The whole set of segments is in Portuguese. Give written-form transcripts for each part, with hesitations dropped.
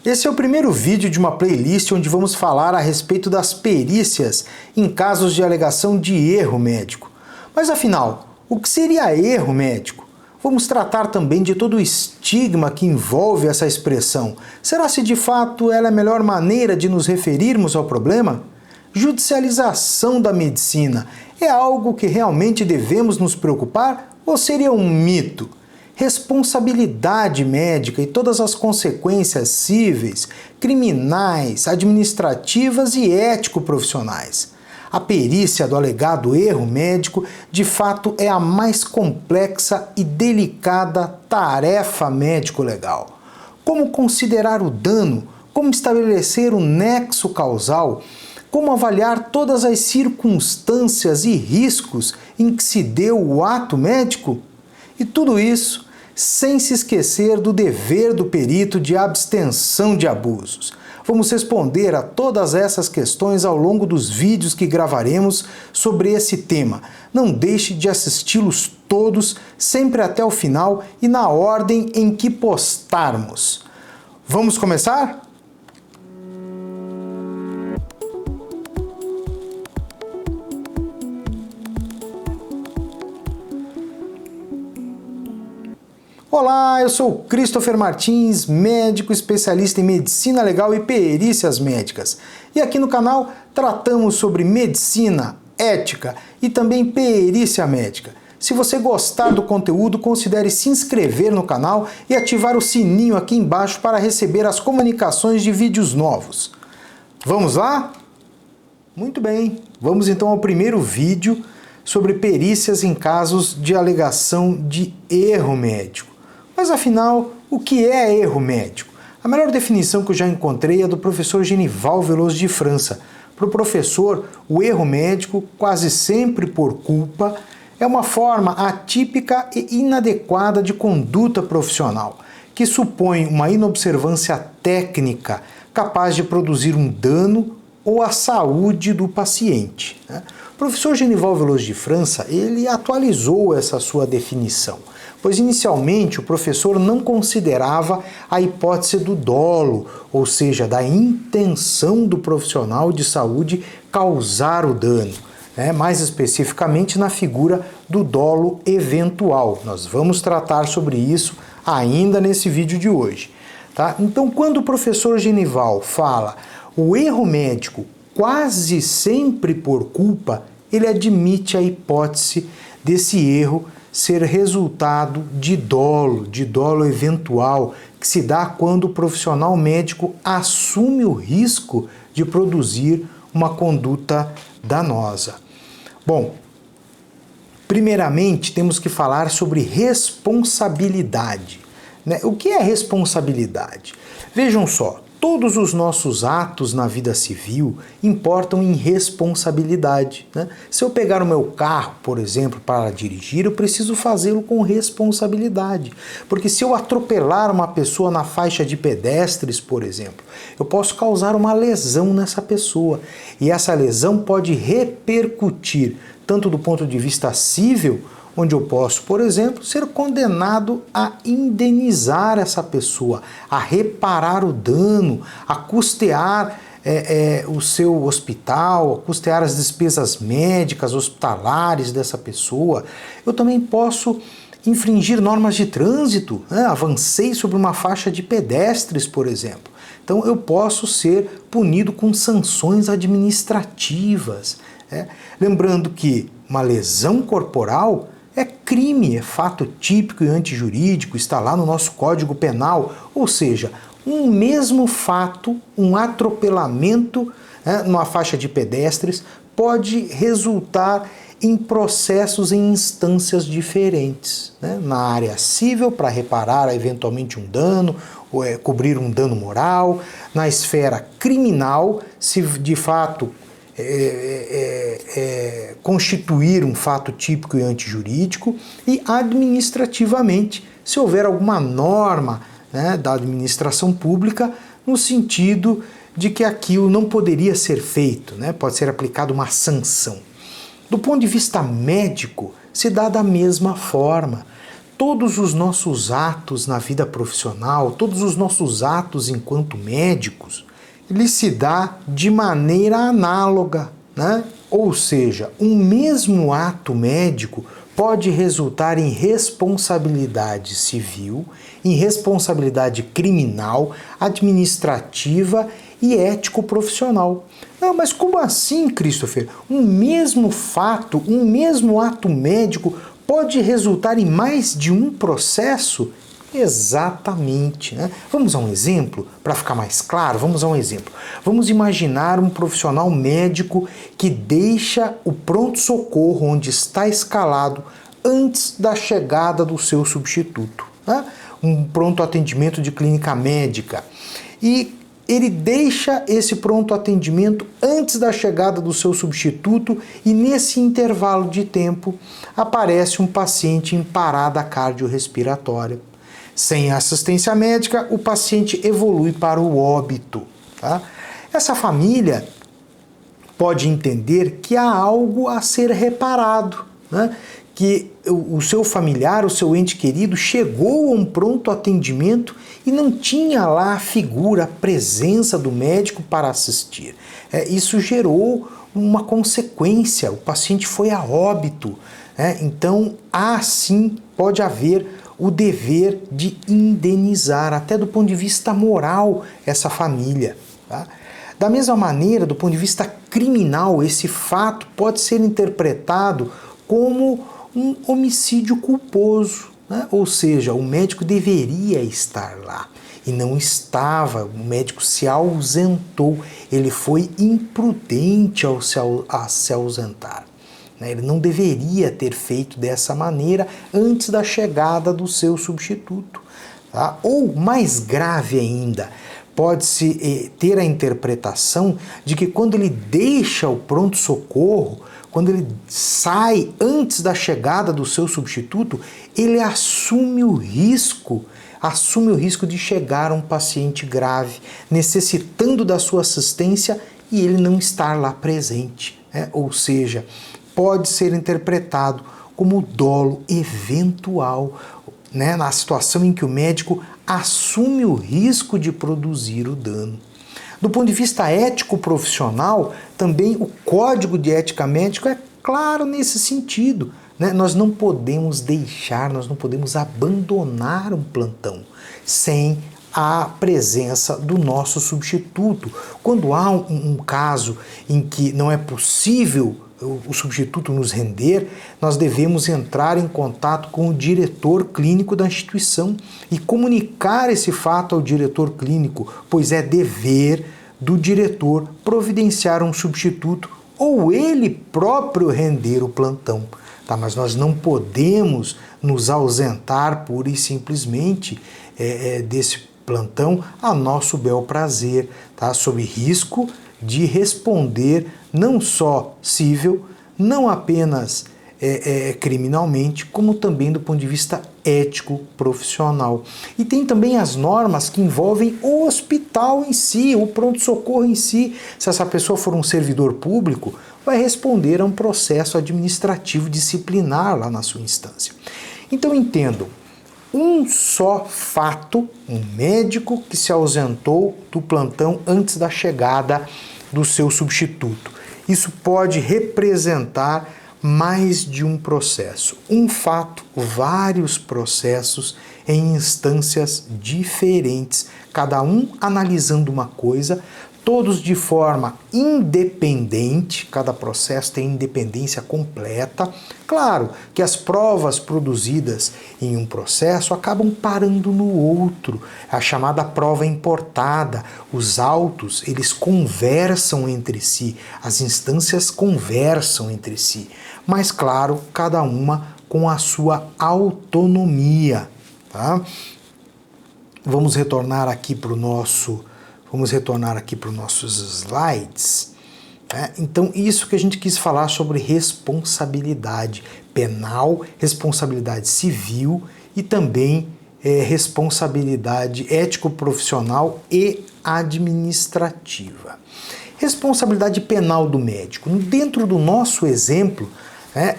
Esse é o primeiro vídeo de uma playlist onde vamos falar a respeito das perícias em casos de alegação de erro médico. Mas afinal, o que seria erro médico? Vamos tratar também de todo o estigma que envolve essa expressão. Será se de fato ela é a melhor maneira de nos referirmos ao problema? Judicialização da medicina é algo que realmente devemos nos preocupar ou seria um mito? Responsabilidade médica e todas as consequências cíveis, criminais, administrativas e ético-profissionais. A perícia do alegado erro médico, de fato, é a mais complexa e delicada tarefa médico-legal. Como considerar o dano? Como estabelecer o nexo causal? Como avaliar todas as circunstâncias e riscos em que se deu o ato médico? E tudo isso sem se esquecer do dever do perito de abstenção de abusos. Vamos responder a todas essas questões ao longo dos vídeos que gravaremos sobre esse tema. Não deixe de assisti-los todos, sempre até o final e na ordem em que postarmos. Vamos começar? Olá, eu sou Christopher Martins, médico especialista em medicina legal e perícias médicas. E aqui no canal tratamos sobre medicina, ética e também perícia médica. Se você gostar do conteúdo, considere se inscrever no canal e ativar o sininho aqui embaixo para receber as comunicações de vídeos novos. Vamos lá? Muito bem, vamos então ao primeiro vídeo sobre perícias em casos de alegação de erro médico. Mas afinal, o que é erro médico? A melhor definição que eu já encontrei é do professor Genival Veloso de França. Para o professor, o erro médico, quase sempre por culpa, é uma forma atípica e inadequada de conduta profissional, que supõe uma inobservância técnica capaz de produzir um dano ou à saúde do paciente. O professor Genival Veloso de França, ele atualizou essa sua definição, pois inicialmente o professor não considerava a hipótese do dolo, ou seja, da intenção do profissional de saúde causar o dano, mais especificamente na figura do dolo eventual. Nós vamos tratar sobre isso ainda nesse vídeo de hoje. Tá? Então, quando o professor Genival fala o erro médico quase sempre por culpa, ele admite a hipótese desse erro ser resultado de dolo eventual, que se dá quando o profissional médico assume o risco de produzir uma conduta danosa. Bom, primeiramente temos que falar sobre responsabilidade. O que é responsabilidade? Vejam só, todos os nossos atos na vida civil importam em responsabilidade. Se eu pegar o meu carro, por exemplo, para dirigir, eu preciso fazê-lo com responsabilidade. Porque se eu atropelar uma pessoa na faixa de pedestres, por exemplo, eu posso causar uma lesão nessa pessoa. E essa lesão pode repercutir tanto do ponto de vista civil, onde eu posso, por exemplo, ser condenado a indenizar essa pessoa, a reparar o dano, a custear o seu hospital, a custear as despesas médicas, hospitalares dessa pessoa. Eu também posso infringir normas de trânsito, avancei sobre uma faixa de pedestres, por exemplo. Então eu posso ser punido com sanções administrativas. Lembrando que uma lesão corporal é crime, é fato típico e antijurídico, está lá no nosso Código Penal, ou seja, um mesmo fato, um atropelamento numa faixa de pedestres pode resultar em processos em instâncias diferentes. Na área civil, para reparar eventualmente um dano, ou cobrir um dano moral, na esfera criminal, se de fato constituir um fato típico e antijurídico, e administrativamente, se houver alguma norma da administração pública no sentido de que aquilo não poderia ser feito, pode ser aplicada uma sanção. Do ponto de vista médico, se dá da mesma forma. todos os nossos atos na vida profissional, todos os nossos atos enquanto médicos, ele se dá de maneira análoga, né? Ou seja, um mesmo ato médico pode resultar em responsabilidade civil, em responsabilidade criminal, administrativa e ético-profissional. Não, mas como assim, Christopher? Um mesmo fato, um mesmo ato médico pode resultar em mais de um processo? Exatamente, né? Vamos a um exemplo, para ficar mais claro, vamos a um exemplo. Vamos imaginar um profissional médico que deixa o pronto-socorro onde está escalado antes da chegada do seu substituto, né? Um pronto atendimento de clínica médica. E ele deixa esse pronto atendimento antes da chegada do seu substituto e nesse intervalo de tempo aparece um paciente em parada cardiorrespiratória. Sem assistência médica, o paciente evolui para o óbito. Tá? Essa família pode entender que há algo a ser reparado, né? Que o seu familiar, o seu ente querido, chegou a um pronto atendimento e não tinha lá a figura, a presença do médico para assistir. Isso gerou uma consequência, o paciente foi a óbito. Então, sim, pode haver o dever de indenizar, até do ponto de vista moral, essa família. Tá? Da mesma maneira, do ponto de vista criminal, esse fato pode ser interpretado como um homicídio culposo, né? Ou seja, o médico deveria estar lá e não estava, o médico se ausentou, ele foi imprudente ao se ausentar. Ele não deveria ter feito dessa maneira antes da chegada do seu substituto. Tá? Ou, mais grave ainda, pode-se ter a interpretação de que quando ele deixa o pronto-socorro, quando ele sai antes da chegada do seu substituto, ele assume o risco de chegar a um paciente grave, necessitando da sua assistência e ele não estar lá presente. Ou seja, pode ser interpretado como dolo eventual, na situação em que o médico assume o risco de produzir o dano. Do ponto de vista ético-profissional, também o Código de Ética Médica é claro nesse sentido. Nós não podemos nós não podemos abandonar um plantão sem a presença do nosso substituto. Quando há um caso em que não é possível o substituto nos render, nós devemos entrar em contato com o diretor clínico da instituição e comunicar esse fato ao diretor clínico, pois é dever do diretor providenciar um substituto ou ele próprio render o plantão. Tá? Mas nós não podemos nos ausentar pura e simplesmente desse plantão a nosso bel prazer, tá? Sob risco de responder não só civil, não apenas criminalmente, como também do ponto de vista ético profissional. E tem também as normas que envolvem o hospital em si, o pronto-socorro em si. Se essa pessoa for um servidor público, vai responder a um processo administrativo disciplinar lá na sua instância. Então entendam, um só fato, um médico que se ausentou do plantão antes da chegada do seu substituto. Isso pode representar mais de um processo. Um fato, vários processos em instâncias diferentes, cada um analisando uma coisa, todos de forma independente, cada processo tem independência completa. Claro que as provas produzidas em um processo acabam parando no outro, a chamada prova importada. Os autos, eles conversam entre si, as instâncias conversam entre si, mas claro, cada uma com a sua autonomia. Tá? Vamos retornar aqui para os nossos slides. Então, isso que a gente quis falar sobre responsabilidade penal, responsabilidade civil e também responsabilidade ético-profissional e administrativa. Responsabilidade penal do médico. Dentro do nosso exemplo,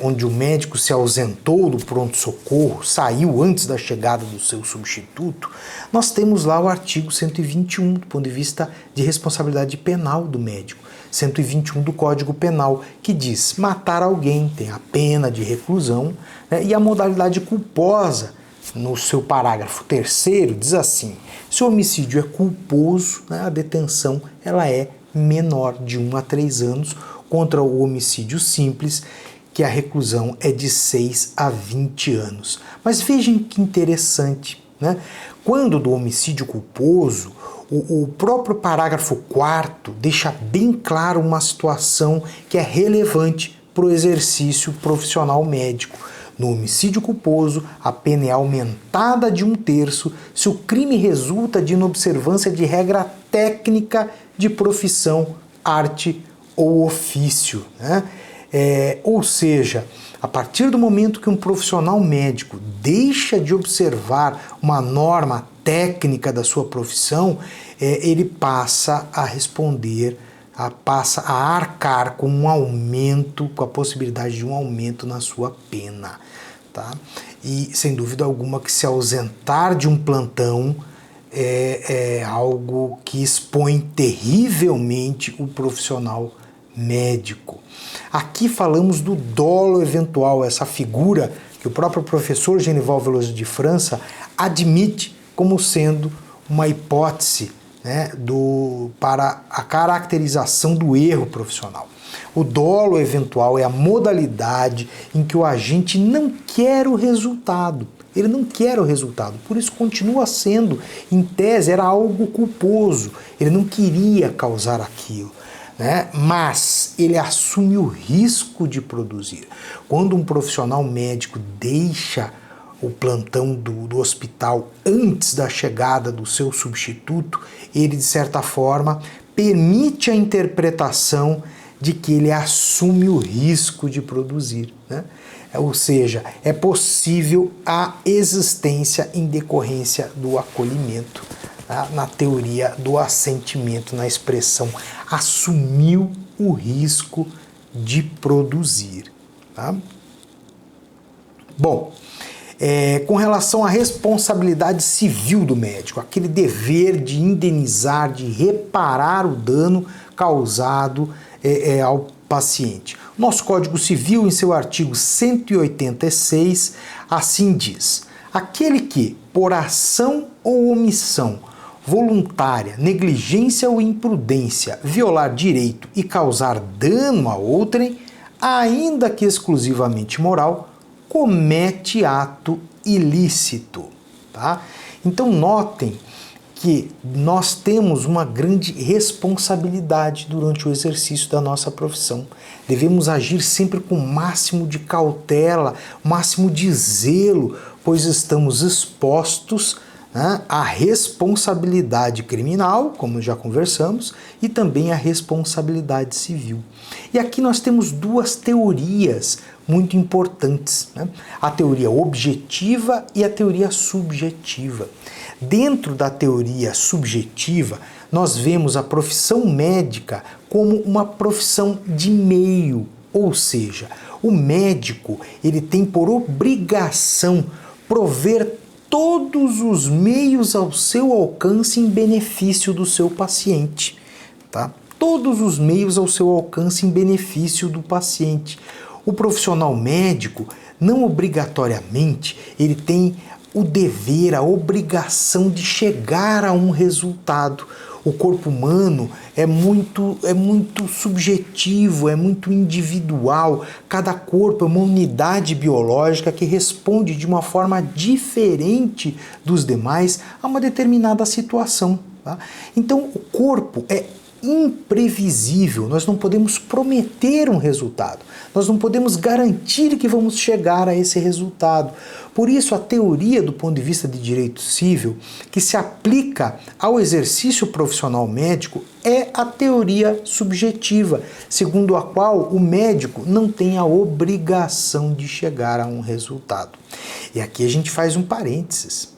onde o médico se ausentou do pronto-socorro, saiu antes da chegada do seu substituto, nós temos lá o artigo 121, do ponto de vista de responsabilidade penal do médico. 121 do Código Penal, que diz: matar alguém tem a pena de reclusão, e a modalidade culposa, no seu parágrafo 3º, diz assim: se o homicídio é culposo, a detenção ela é menor de 1 a 3 anos, contra o homicídio simples, que a reclusão é de 6 a 20 anos. Mas vejam que interessante, quando do homicídio culposo, o próprio parágrafo 4º deixa bem claro uma situação que é relevante para o exercício profissional médico. No homicídio culposo, a pena é aumentada de 1/3 se o crime resulta de inobservância de regra técnica de profissão, arte ou ofício. Ou seja, a partir do momento que um profissional médico deixa de observar uma norma técnica da sua profissão, ele passa a responder, passa a arcar com um aumento, com a possibilidade de um aumento na sua pena. Tá? E, sem dúvida alguma, que se ausentar de um plantão é algo que expõe terrivelmente o profissional médico. Aqui falamos do dolo eventual, essa figura que o próprio professor Genival Veloso de França admite como sendo uma hipótese para a caracterização do erro profissional. O dolo eventual é a modalidade em que o agente não quer o resultado. Ele não quer o resultado, por isso continua sendo, em tese, era algo culposo. Ele não queria causar aquilo, mas ele assume o risco de produzir. Quando um profissional médico deixa o plantão do hospital antes da chegada do seu substituto, ele, de certa forma, permite a interpretação de que ele assume o risco de produzir. Ou seja, é possível a existência em decorrência do acolhimento, na teoria do assentimento, na expressão assumiu o risco de produzir. Tá? Bom, com relação à responsabilidade civil do médico, aquele dever de indenizar, de reparar o dano causado ao paciente. Nosso Código Civil, em seu artigo 186, assim diz: aquele que, por ação ou omissão, voluntária, negligência ou imprudência, violar direito e causar dano a outrem, ainda que exclusivamente moral, comete ato ilícito. Tá? Então notem que nós temos uma grande responsabilidade durante o exercício da nossa profissão. Devemos agir sempre com o máximo de cautela, o máximo de zelo, pois estamos expostos à responsabilidade criminal, como já conversamos, e também à responsabilidade civil. E aqui nós temos duas teorias muito importantes, a teoria objetiva e a teoria subjetiva. Dentro da teoria subjetiva, nós vemos a profissão médica como uma profissão de meio, ou seja, o médico ele tem por obrigação prover todos os meios ao seu alcance em benefício do seu paciente, tá? Todos os meios ao seu alcance em benefício do paciente. O profissional médico, não obrigatoriamente, ele tem o dever, a obrigação de chegar a um resultado. O corpo humano é muito subjetivo, é muito individual. Cada corpo é uma unidade biológica que responde de uma forma diferente dos demais a uma determinada situação. Tá? Então, o corpo é imprevisível, nós não podemos prometer um resultado, nós não podemos garantir que vamos chegar a esse resultado. Por isso, a teoria do ponto de vista de direito civil, que se aplica ao exercício profissional médico, é a teoria subjetiva, segundo a qual o médico não tem a obrigação de chegar a um resultado. E aqui a gente faz um parênteses,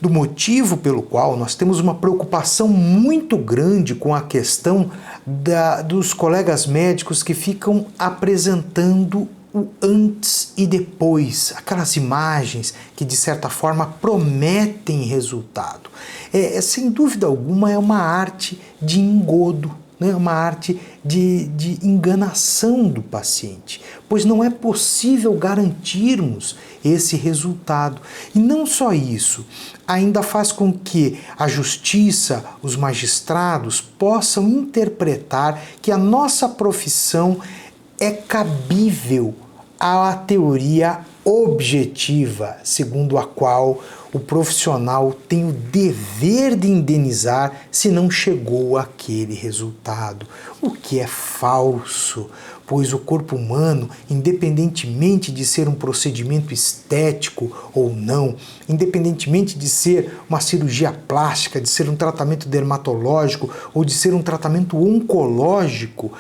do motivo pelo qual nós temos uma preocupação muito grande com a questão dos colegas médicos que ficam apresentando o antes e depois, aquelas imagens que de certa forma prometem resultado. Sem dúvida alguma é uma arte de engodo, né? Uma arte de enganação do paciente, pois não é possível garantirmos esse resultado. E não só isso, ainda faz com que a justiça, os magistrados possam interpretar que a nossa profissão é cabível à teoria objetiva, segundo a qual o profissional tem o dever de indenizar se não chegou àquele resultado, o que é falso, pois o corpo humano, independentemente de ser um procedimento estético ou não, independentemente de ser uma cirurgia plástica, de ser um tratamento dermatológico ou de ser um tratamento oncológico,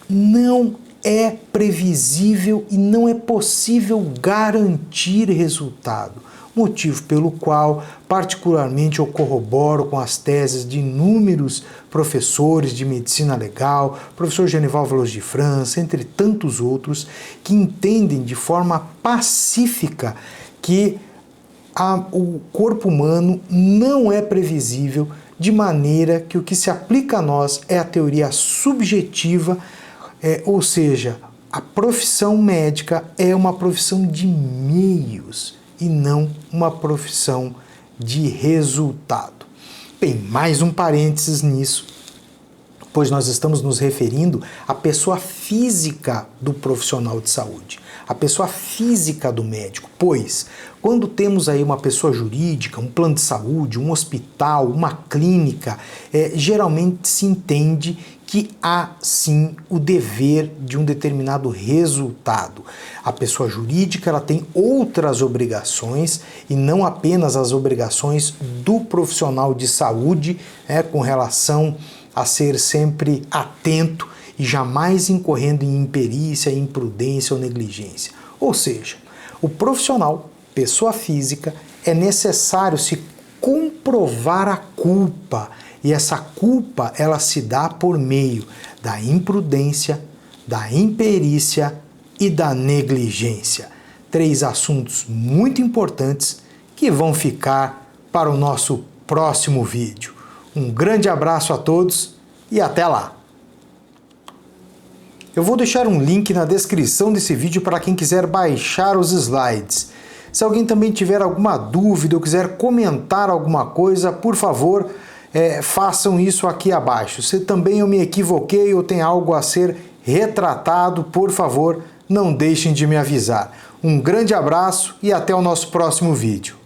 não é previsível e não é possível garantir resultado, motivo pelo qual particularmente eu corroboro com as teses de inúmeros professores de medicina legal, professor Genival Veloso de França, entre tantos outros, que entendem de forma pacífica que o corpo humano não é previsível, de maneira que o que se aplica a nós é a teoria subjetiva, ou seja, a profissão médica é uma profissão de meios e não uma profissão de resultado. Bem, mais um parênteses nisso, pois nós estamos nos referindo à pessoa física do profissional de saúde, a pessoa física do médico, pois quando temos aí uma pessoa jurídica, um plano de saúde, um hospital, uma clínica, geralmente se entende que há sim o dever de um determinado resultado. A pessoa jurídica ela tem outras obrigações e não apenas as obrigações do profissional de saúde, com relação a ser sempre atento e jamais incorrendo em imperícia, imprudência ou negligência. Ou seja, o profissional, pessoa física, é necessário se comprovar a culpa, e essa culpa ela se dá por meio da imprudência, da imperícia e da negligência. 3 assuntos muito importantes que vão ficar para o nosso próximo vídeo. Um grande abraço a todos e até lá! Eu vou deixar um link na descrição desse vídeo para quem quiser baixar os slides. Se alguém também tiver alguma dúvida ou quiser comentar alguma coisa, por favor, façam isso aqui abaixo. Se também eu me equivoquei ou tem algo a ser retratado, por favor, não deixem de me avisar. Um grande abraço e até o nosso próximo vídeo.